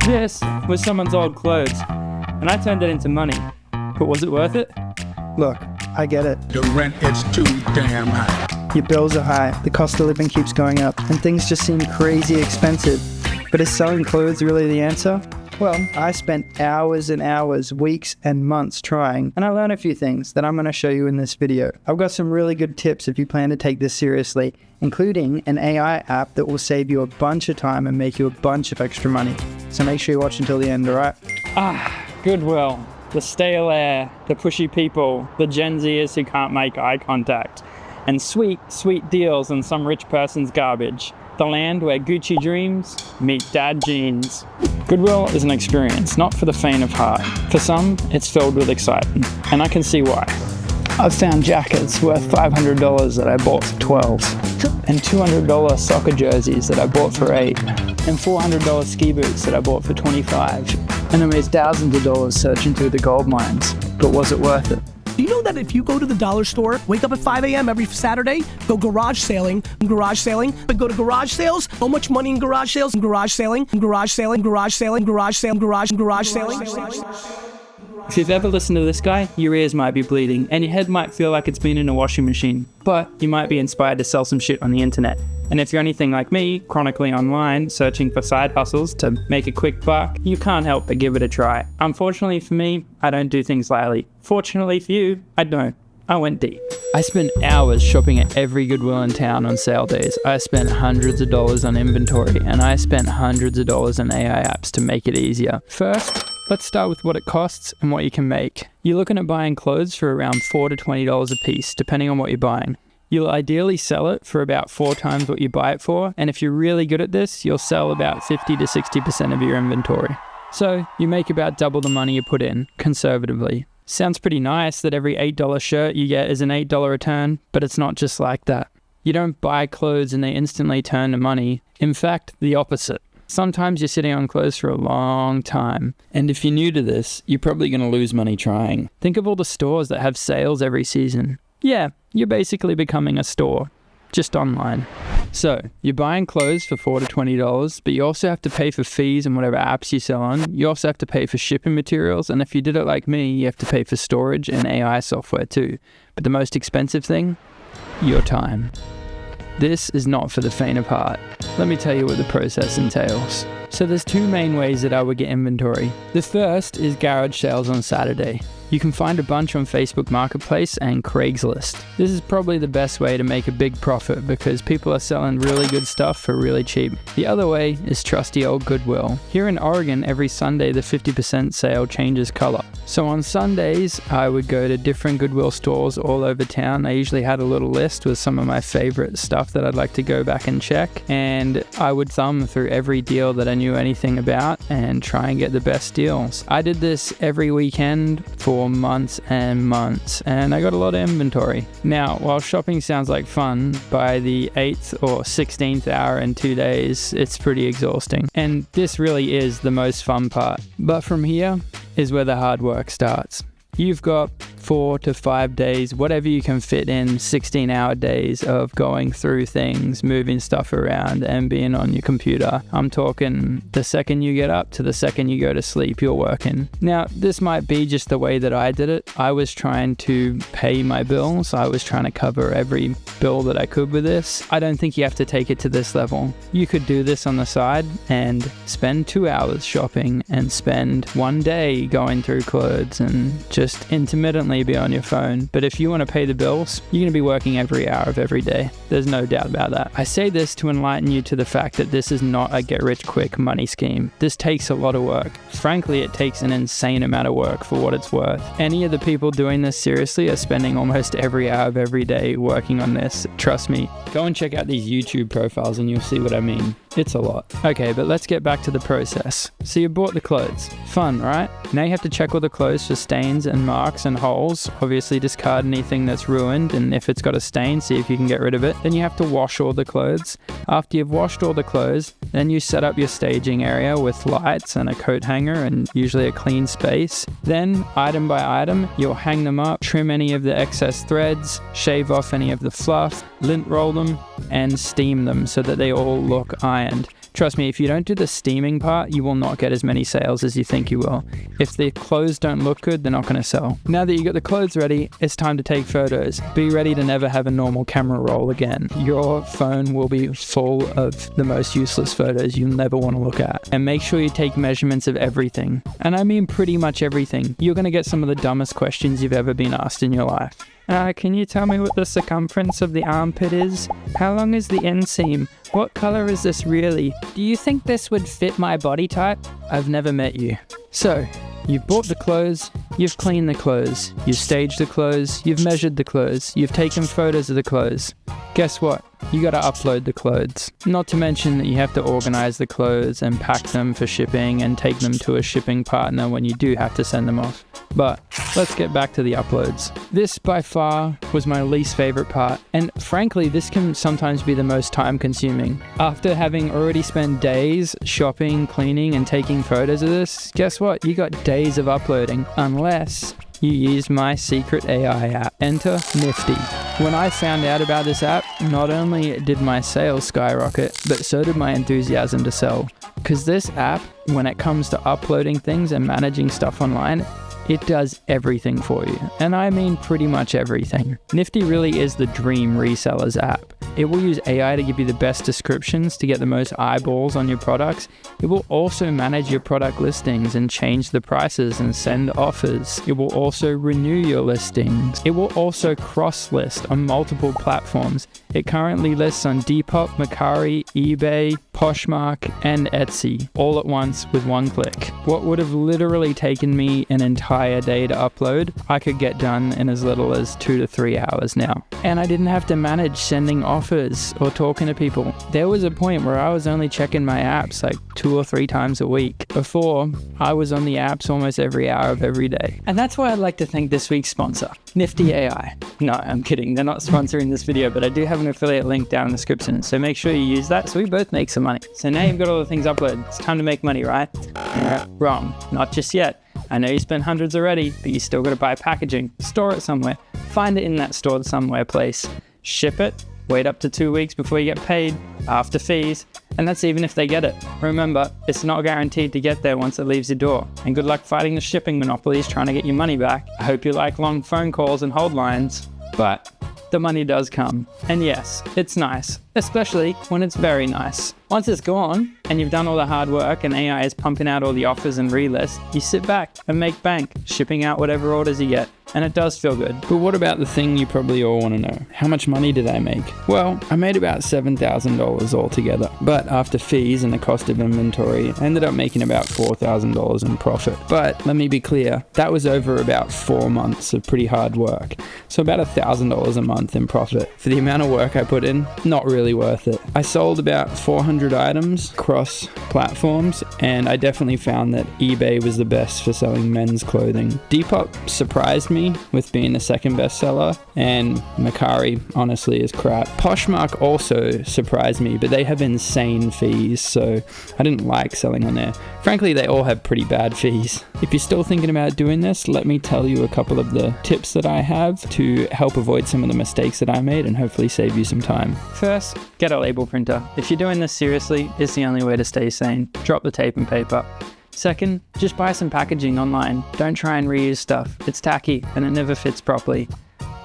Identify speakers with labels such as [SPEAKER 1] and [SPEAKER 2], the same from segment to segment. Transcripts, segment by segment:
[SPEAKER 1] This was someone's old clothes, and I turned it into money. But was it worth it?
[SPEAKER 2] Look, I get it.
[SPEAKER 3] The rent is too damn high.
[SPEAKER 2] Your bills are high, the cost of living keeps going up, and things just seem crazy expensive. But is selling clothes really the answer? Well, I spent hours and hours, weeks and months trying, and I learned a few things that I'm going to show you in this video. I've got some really good tips if you plan to take this seriously, including an AI app that will save you a bunch of time and make you a bunch of extra money. So make sure you watch until the end, alright?
[SPEAKER 1] Goodwill. The stale air, the pushy people, the Gen Zers who can't make eye contact, and sweet, sweet deals on some rich person's garbage. The land where Gucci dreams meet dad jeans. Goodwill is an experience, not for the faint of heart. For some, it's filled with excitement, and I can see why. I've found jackets worth $500 that I bought for $12, and $200 soccer jerseys that I bought for $8, and $400 ski boots that I bought for $25, and I made thousands of dollars searching through the gold mines. But was it worth it?
[SPEAKER 4] Do you know that if you go to the dollar store, wake up at 5 a.m. every Saturday, go garage sailing, but go to garage sales, how much money in garage sales, garage sailing, garage sailing, garage sailing, garage sailing, garage sailing.
[SPEAKER 1] If you've ever listened to this guy, your ears might be bleeding, and your head might feel like it's been in a washing machine, but you might be inspired to sell some shit on the internet. And if you're anything like me, chronically online, searching for side hustles to make a quick buck, you can't help but give it a try. Unfortunately for me, I don't do things lightly. Fortunately for you, I don't. I went deep. I spent hours shopping at every Goodwill in town on sale days. I spent hundreds of dollars on inventory, and I spent hundreds of dollars on AI apps to make it easier. First, let's start with what it costs and what you can make. You're looking at buying clothes for around $4 to $20 a piece, depending on what you're buying. You'll ideally sell it for about 4 times what you buy it for, and if you're really good at this, you'll sell about 50 to 60% of your inventory. So you make about double the money you put in, conservatively. Sounds pretty nice that every $8 shirt you get is an $8 return, but it's not just like that. You don't buy clothes and they instantly turn to money. In fact, the opposite. Sometimes you're sitting on clothes for a long time. And if you're new to this, you're probably going to lose money trying. Think of all the stores that have sales every season. Yeah, you're basically becoming a store, just online. So, you're buying clothes for $4 to $20, but you also have to pay for fees and whatever apps you sell on. You also have to pay for shipping materials, and if you did it like me, you have to pay for storage and AI software too. But the most expensive thing? Your time. This is not for the faint of heart. Let me tell you what the process entails. So there's 2 main ways that I would get inventory. The first is garage sales on Saturday. You can find a bunch on Facebook Marketplace and Craigslist. This is probably the best way to make a big profit because people are selling really good stuff for really cheap. The other way is trusty old Goodwill. Here in Oregon, every Sunday the 50% sale changes color. So on Sundays, I would go to different Goodwill stores all over town. I usually had a little list with some of my favorite stuff that I'd like to go back and check, and I would thumb through every deal that I knew anything about and try and get the best deals. I did this every weekend for months and months, and I got a lot of inventory. Now, while shopping sounds like fun, by the 8th or 16th hour in 2 days, it's pretty exhausting. And this really is the most fun part. But from here is where the hard work starts. You've got 4 to 5 days, whatever you can fit in, 16-hour days of going through things, moving stuff around and being on your computer. I'm talking the second you get up to the second you go to sleep, you're working. Now, this might be just the way that I did it. I was trying to pay my bills. I was trying to cover every bill that I could with this. I don't think you have to take it to this level. You could do this on the side and spend 2 hours shopping and spend 1 day going through clothes and just intermittently be on your phone. But if you want to pay the bills, you're going to be working every hour of every day. There's no doubt about that. I say this to enlighten you to the fact that this is not a get-rich-quick money scheme. This takes a lot of work. Frankly, it takes an insane amount of work for what it's worth. Any of the people doing this seriously are spending almost every hour of every day working on this. Trust me. Go and check out these YouTube profiles and you'll see what I mean. It's a lot. Okay, but let's get back to the process. So you bought the clothes. Fun, right? Now you have to check all the clothes for stains and marks and holes. Obviously discard anything that's ruined, and if it's got a stain, see if you can get rid of it. Then you have to wash all the clothes. After you've washed all the clothes, then you set up your staging area with lights and a coat hanger and usually a clean space. Then, item by item, you'll hang them up, trim any of the excess threads, shave off any of the fluff, lint roll them, and steam them so that they all look ironed. Trust me, if you don't do the steaming part, you will not get as many sales as you think you will. If the clothes don't look good, they're not going to sell. Now that you got the clothes ready, it's time to take photos. Be ready to never have a normal camera roll again. Your phone will be full of the most useless photos you'll never want to look at. And make sure you take measurements of everything. And I mean pretty much everything. You're going to get some of the dumbest questions you've ever been asked in your life. Can you tell me what the circumference of the armpit is? How long is the inseam? What color is this really? Do you think this would fit my body type? I've never met you. So, you've bought the clothes, you've cleaned the clothes, you've staged the clothes, you've measured the clothes, you've taken photos of the clothes. Guess what? You gotta upload the clothes. Not to mention that you have to organize the clothes and pack them for shipping and take them to a shipping partner when you do have to send them off. But let's get back to the uploads. This by far was my least favorite part, and frankly this can sometimes be the most time consuming. After having already spent days shopping, cleaning and taking photos of this, guess what? You got days of uploading, unless you use my secret AI app. Enter Nifty. When I found out about this app, not only did my sales skyrocket, but so did my enthusiasm to sell. Because this app, when it comes to uploading things and managing stuff online, it does everything for you. And I mean pretty much everything. Nifty really is the dream resellers app. It will use AI to give you the best descriptions to get the most eyeballs on your products. It will also manage your product listings and change the prices and send offers. It will also renew your listings. It will also cross-list on multiple platforms. It currently lists on Depop, Mercari, eBay, Poshmark, and Etsy, all at once with one click. What would have literally taken me an entire day to upload, I could get done in as little as 2 to 3 hours now. And I didn't have to manage sending offers or talking to people. There was a point where I was only checking my apps like 2 or 3 times a week. Before, I was on the apps almost every hour of every day. And that's why I'd like to thank this week's sponsor, Nifty AI. No, I'm kidding. They're not sponsoring this video, but I do have an affiliate link down in the description. So make sure you use that so we both make some money. So now you've got all the things uploaded. It's time to make money, right? Wrong. Not just yet. I know you spent hundreds already, but you still got to buy packaging, store it somewhere, find it in that store somewhere place, ship it, wait up to 2 weeks before you get paid, after fees, and that's even if they get it. Remember, it's not guaranteed to get there once it leaves your door, and good luck fighting the shipping monopolies trying to get your money back. I hope you like long phone calls and hold lines, but the money does come. And yes, it's nice, especially when it's very nice. Once it's gone and you've done all the hard work and AI is pumping out all the offers and relists, you sit back and make bank, shipping out whatever orders you get. And it does feel good. But what about the thing you probably all want to know? How much money did I make? Well, I made about $7,000 altogether. But after fees and the cost of inventory, I ended up making about $4,000 in profit. But let me be clear, that was over about 4 months of pretty hard work. So about $1,000 a month in profit. For the amount of work I put in, not really worth it. I sold about 400 items across platforms, and I definitely found that eBay was the best for selling men's clothing. Depop surprised me with being the second best seller, and Mercari honestly is crap. Poshmark also surprised me, but they have insane fees, so I didn't like selling on there. Frankly, they all have pretty bad fees. If you're still thinking about doing this, let me tell you a couple of the tips that I have to help avoid some of the mistakes that I made and hopefully save you some time. First, get a label printer. If you're doing this seriously, it's the only way to stay sane. Drop the tape and paper. Second, just buy some packaging online. Don't try and reuse stuff. It's tacky and it never fits properly.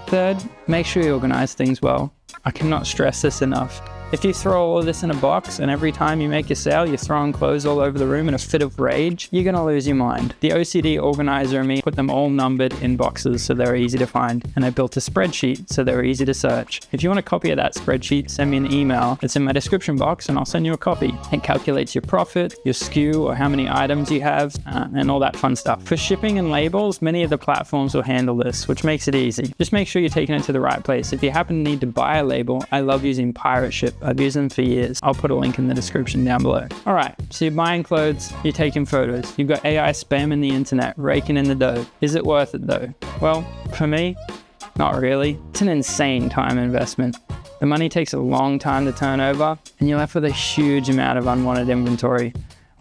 [SPEAKER 1] Third, make sure you organize things well. I cannot stress this enough. If you throw all of this in a box and every time you make a sale, you're throwing clothes all over the room in a fit of rage, you're gonna lose your mind. The OCD organizer and me put them all numbered in boxes so they're easy to find, and I built a spreadsheet so they're easy to search. If you want a copy of that spreadsheet, send me an email. It's in my description box and I'll send you a copy. It calculates your profit, your SKU, or how many items you have, and all that fun stuff. For shipping and labels, many of the platforms will handle this, which makes it easy. Just make sure you're taking it to the right place. If you happen to need to buy a label, I love using Pirate Ship. I've used them for years. I'll put a link in the description down below. All right, so you're buying clothes, you're taking photos, you've got AI spamming the internet, raking in the dough. Is it worth it though? Well, for me, not really. It's an insane time investment. The money takes a long time to turn over, and you're left with a huge amount of unwanted inventory.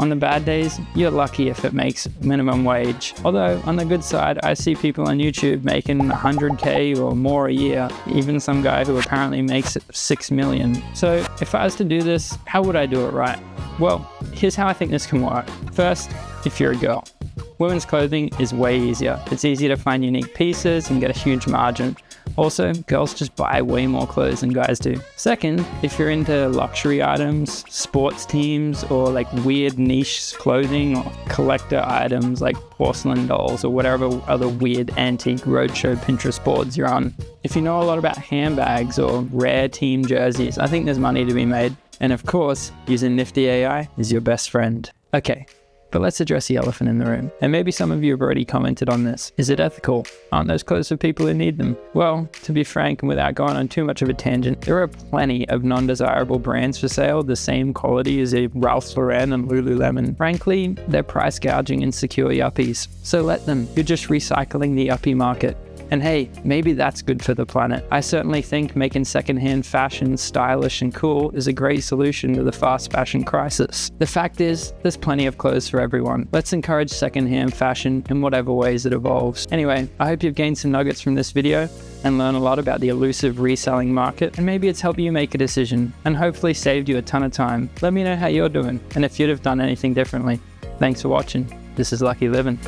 [SPEAKER 1] On the bad days, you're lucky if it makes minimum wage. Although, on the good side, I see people on YouTube making 100k or more a year, even some guy who apparently makes 6 million. So if I was to do this, how would I do it right? Well, here's how I think this can work. First, if you're a girl. Women's clothing is way easier. It's easier to find unique pieces and get a huge margin. Also, girls just buy way more clothes than guys do. Second, if you're into luxury items, sports teams, or like weird niche clothing or collector items like porcelain dolls or whatever other weird antique roadshow Pinterest boards you're on. If you know a lot about handbags or rare team jerseys, I think there's money to be made. And of course, using nifty AI is your best friend. Okay. But let's address the elephant in the room. And maybe some of you have already commented on this. Is it ethical? Aren't those clothes for people who need them? Well, to be frank, and without going on too much of a tangent, there are plenty of non-desirable brands for sale, the same quality as a Ralph Lauren and Lululemon. Frankly, they're price gouging insecure yuppies. So let them. You're just recycling the yuppie market. And hey, maybe that's good for the planet. I certainly think making secondhand fashion stylish and cool is a great solution to the fast fashion crisis. The fact is, there's plenty of clothes for everyone. Let's encourage secondhand fashion in whatever ways it evolves. Anyway, I hope you've gained some nuggets from this video and learned a lot about the elusive reselling market, and maybe it's helped you make a decision and hopefully saved you a ton of time. Let me know how you're doing and if you'd have done anything differently. Thanks for watching. This is Lucky Living.